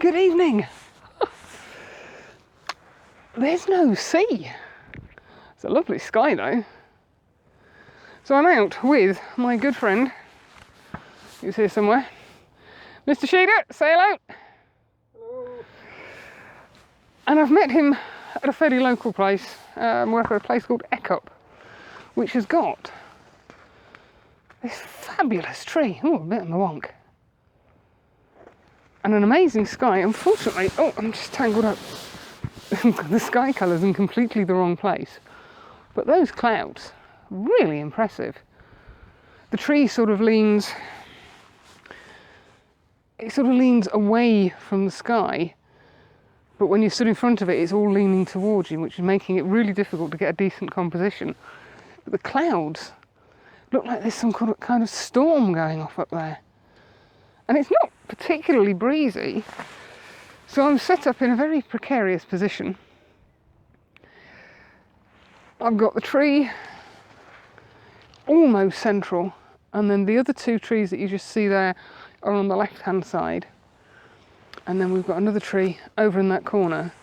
Good evening. There's no sea. It's a lovely sky though. So I'm out with my good friend, who's here somewhere. Mr. Sheeder, say hello. Hello. And I've met him at a fairly local place. We're at a place called Ecup, which has got this fabulous tree. Oh, a bit on the wonk. And an amazing sky. Unfortunately, I'm just tangled up. The sky colour's in completely the wrong place. But those clouds, really impressive. The tree sort of leans away from the sky, but when you stood in front of it, it's all leaning towards you, which is making it really difficult to get a decent composition. But the clouds look like there's some kind of storm going off up there. And it's not particularly breezy, so I'm set up in a very precarious position. I've got the tree almost central, and then the other two trees that you just see there are on the left-hand side. And then we've got another tree over in that corner,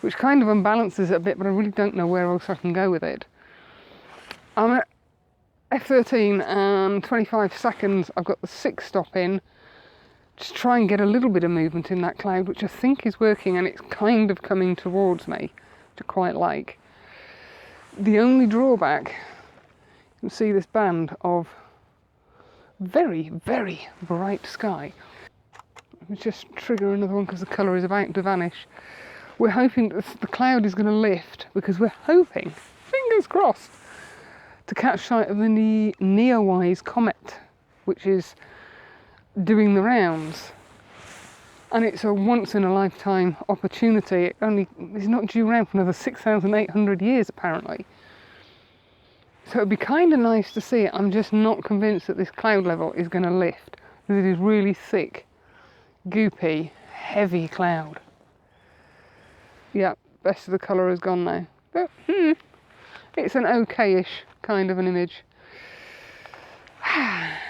which kind of unbalances it a bit, but I really don't know where else I can go with it. I'm at F13 and 25 seconds. I've got the 6 stop in. Just try and get a little bit of movement in that cloud, which I think is working, and it's kind of coming towards me, which I quite like. The only drawback, you can see this band of very, very bright sky. Let me just trigger another one because the colour is about to vanish. We're hoping that the cloud is going to lift, because we're hoping, fingers crossed, to catch sight of the Neowise Comet, which is doing the rounds. And it's a once-in-a-lifetime opportunity. It's not due around for another 6,800 years, apparently. So it'd be kind of nice to see it. I'm just not convinced that this cloud level is going to lift, because it is really thick, goopy, heavy cloud. Yeah, best of the colour is gone now. But, it's an okay-ish kind of an image.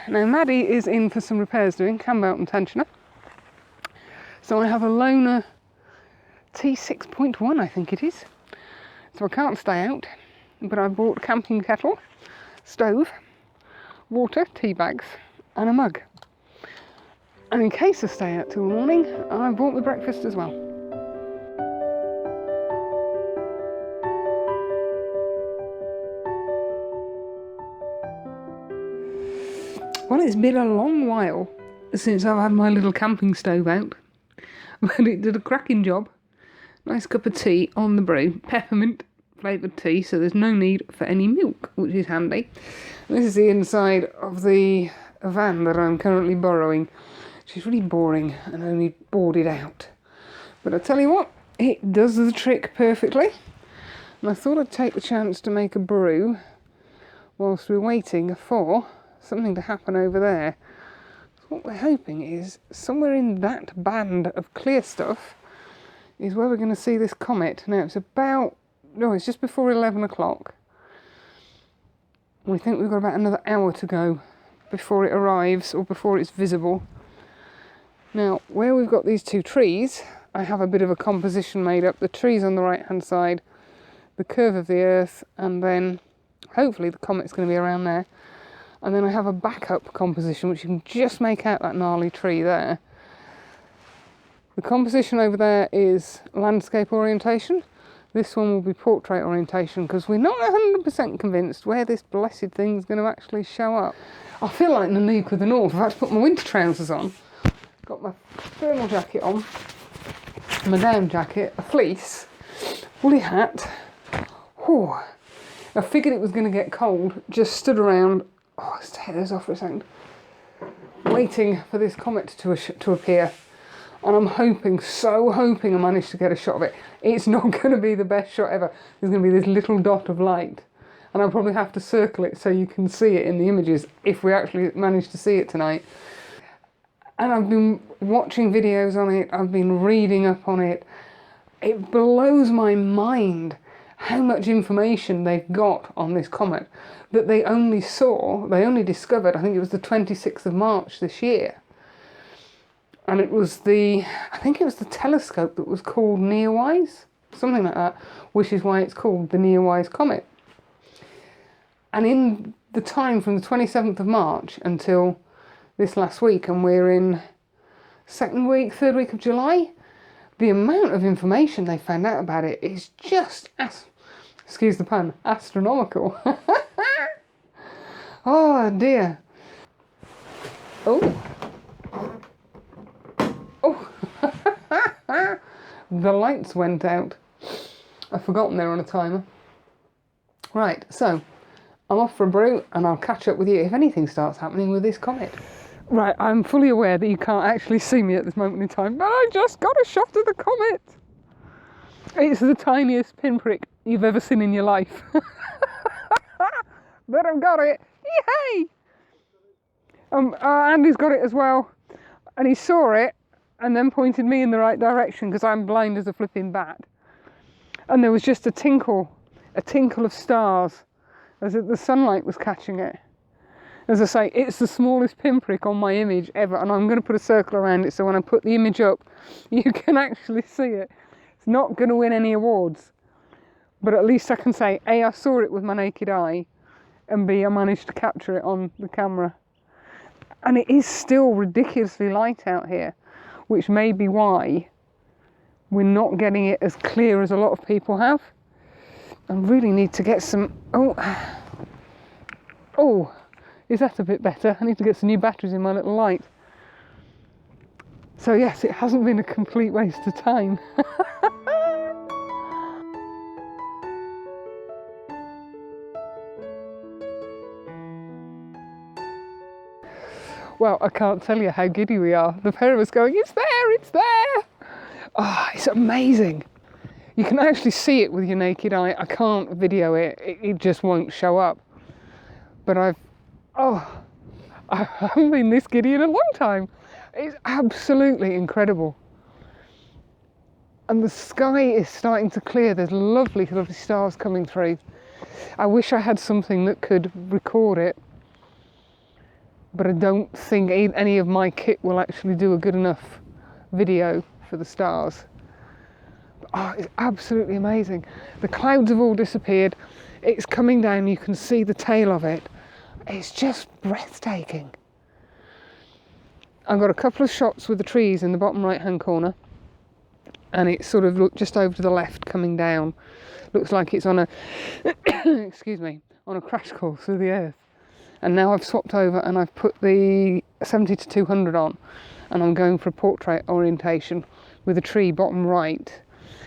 Now Maddie is in for some repairs doing, cam belt and tensioner. So I have a Loner T6.1, I think it is. So I can't stay out, but I bought a camping kettle, stove, water, tea bags and a mug. And in case I stay out till the morning, I bought the breakfast as well. Well, it's been a long while since I've had my little camping stove out, but it did a cracking job. Nice cup of tea on the brew, peppermint flavoured tea, so there's no need for any milk, which is handy. And this is the inside of the van that I'm currently borrowing, which is really boring and only boarded out. But I tell you what, it does the trick perfectly. And I thought I'd take the chance to make a brew whilst we're waiting for something to happen over there. So what we're hoping is somewhere in that band of clear stuff is where we're going to see this comet. Now it's just before 11 o'clock. We think we've got about another hour to go before it arrives, or before it's visible. Now, where we've got these two trees, I have a bit of a composition made up. The trees on the right hand side, the curve of the earth, and then hopefully the comet's going to be around there. And then I have a backup composition, which you can just make out that gnarly tree there. The composition over there is landscape orientation. This one will be portrait orientation, because we're not 100% convinced where this blessed thing's going to actually show up. I feel like Nanook of the North. I've had to put my winter trousers on. Got my thermal jacket on, my down jacket, a fleece, woolly hat. Whew. I figured it was going to get cold, just stood around. Let's take those off for a second. Waiting for this comet to appear. And I'm hoping I manage to get a shot of it. It's not going to be the best shot ever. There's going to be this little dot of light. And I'll probably have to circle it so you can see it in the images, if we actually manage to see it tonight. And I've been watching videos on it. I've been reading up on it. It blows my mind how much information they've got on this comet that they only discovered, I think it was the 26th of March this year. And it was I think it was the telescope that was called Neowise, something like that, which is why it's called the Neowise Comet. And in the time from the 27th of March until this last week, and we're in third week of July, the amount of information they found out about it is just, excuse the pun, astronomical. Oh dear. Oh. Oh. The lights went out. I've forgotten they're on a timer. Right, so I'm off for a brew and I'll catch up with you if anything starts happening with this comet. Right, I'm fully aware that you can't actually see me at this moment in time, but I just got a shot of the comet. It's the tiniest pinprick you've ever seen in your life. But I've got it. Yay! Andy's got it as well. And he saw it and then pointed me in the right direction because I'm blind as a flipping bat. And there was just a tinkle of stars as if the sunlight was catching it. As I say, it's the smallest pinprick on my image ever, and I'm going to put a circle around it so when I put the image up, you can actually see it. It's not going to win any awards, but at least I can say, A, I saw it with my naked eye, and B, I managed to capture it on the camera. And it is still ridiculously light out here, which may be why we're not getting it as clear as a lot of people have. I really need to get some... Oh, is that a bit better? I need to get some new batteries in my little light. So yes, it hasn't been a complete waste of time. Well, I can't tell you how giddy we are. The pair of us going, it's there, it's there. Oh, it's amazing. You can actually see it with your naked eye. I can't video it, it just won't show up. But I haven't been this giddy in a long time. It's absolutely incredible. And the sky is starting to clear. There's lovely, lovely stars coming through. I wish I had something that could record it, but I don't think any of my kit will actually do a good enough video for the stars. Oh, it's absolutely amazing. The clouds have all disappeared. It's coming down, you can see the tail of it. It's just breathtaking. I've got a couple of shots with the trees in the bottom right hand corner, and it's sort of just over to the left coming down. Looks like it's on a excuse me, on a crash course through the earth. And now I've swapped over and I've put the 70-200 on, and I'm going for a portrait orientation with a tree bottom right,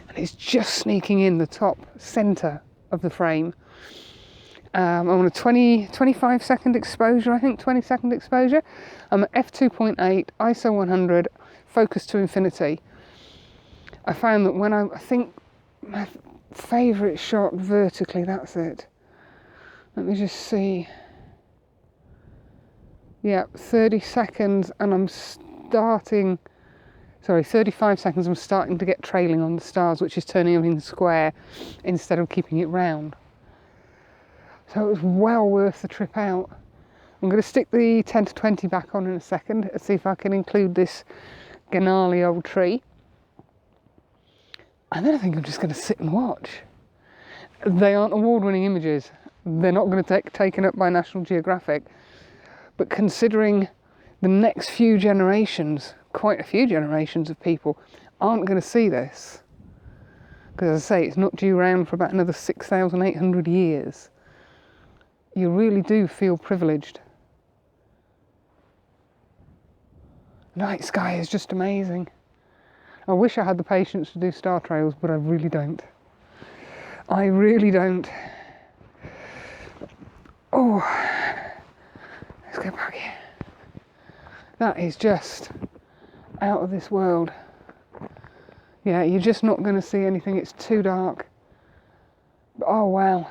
and it's just sneaking in the top centre of the frame. I'm on a 25 second exposure, I think 20-second exposure. I'm at f2.8, ISO 100, focus to infinity. I found that when I think my favourite shot vertically, that's it. Let me just see. Yeah, 30 seconds and I'm starting, 35 seconds, I'm starting to get trailing on the stars, which is turning everything square instead of keeping it round. So it was well worth the trip out. I'm going to stick the 10-20 back on in a second and see if I can include this gnarly old tree. And then I think I'm just going to sit and watch. They aren't award-winning images. They're not going to get taken up by National Geographic. But considering the next few generations, quite a few generations of people, aren't going to see this, because as I say, it's not due round for about another 6,800 years. You really do feel privileged. Night sky is just amazing. I wish I had the patience to do star trails, but I really don't. I really don't. Oh, let's go back here. That is just out of this world. Yeah, you're just not going to see anything. It's too dark. But, oh wow.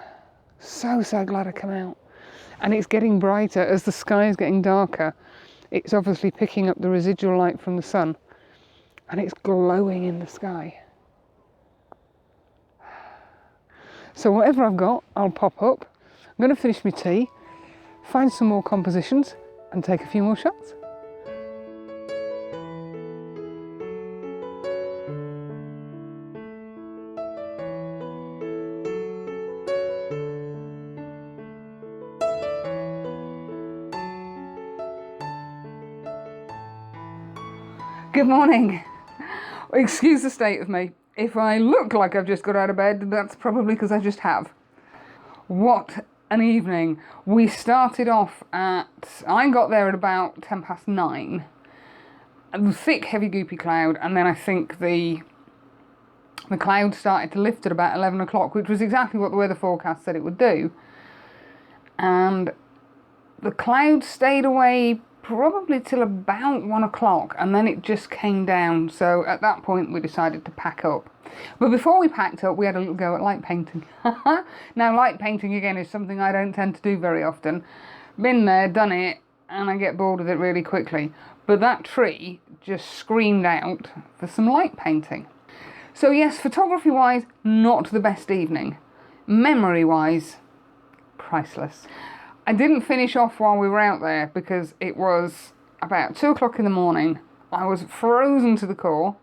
So glad I come out. And it's getting brighter as the sky is getting darker. It's obviously picking up the residual light from the sun, and it's glowing in the sky. So whatever I've got, I'll pop up. I'm going to finish my tea, find some more compositions and take a few more shots. Good morning. Excuse the state of me. If I look like I've just got out of bed, that's probably because I just have. What an evening. We started off I got there at about 9:10. A thick, heavy, goopy cloud, and then I think the cloud started to lift at about 11 o'clock, which was exactly what the weather forecast said it would do. And the cloud stayed away probably till about 1 o'clock, and then it just came down. So at that point we decided to pack up. But before we packed up, we had a little go at light painting. Now, light painting again is something I don't tend to do very often. Been there, done it, and I get bored with it really quickly. But that tree just screamed out for some light painting. So yes, photography wise, not the best evening. Memory wise, priceless. I didn't finish off while we were out there because it was about 2 o'clock in the morning. I was frozen to the core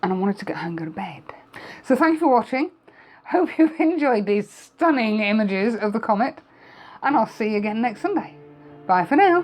and I wanted to get home and go to bed. So thank you for watching. Hope you've enjoyed these stunning images of the comet, and I'll see you again next Sunday. Bye for now.